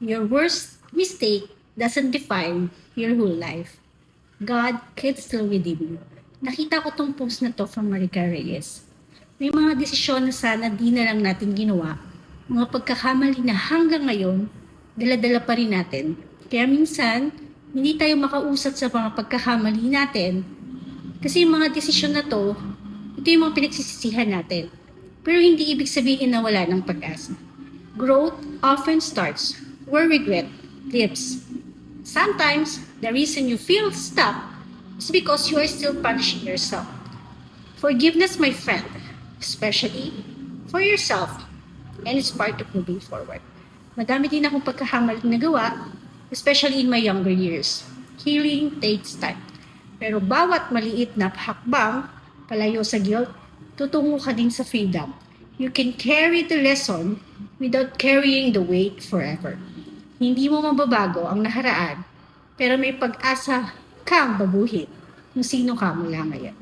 Your worst mistake doesn't define your whole life. God can still redeem you. Nakita ko tong post na to from Marica Reyes. May mga desisyon na sana di na lang natin ginawa. Mga pagkakamali na hanggang ngayon, dala-dala pa rin natin. Kaya minsan, hindi tayo makausat sa mga pagkakamali natin. Kasi yung mga desisyon na to, ito yung mga pinagsisisihan natin. Pero hindi ibig sabihin na wala ng pag-asa. Growth often starts where regret lives. Sometimes, the reason you feel stuck is because you are still punishing yourself. Forgiveness, my friend, especially for yourself, and it's part of moving forward. Madami din akong pagkakamaling nagawa, especially in my younger years. Healing takes time. Pero bawat maliit na hakbang, palayo sa guilt, tutungo ka din sa freedom. You can carry the lesson without carrying the weight forever. Hindi mo mababago ang nakaraan, pero may pag-asa kang baguhin kung sino ka mula ngayon.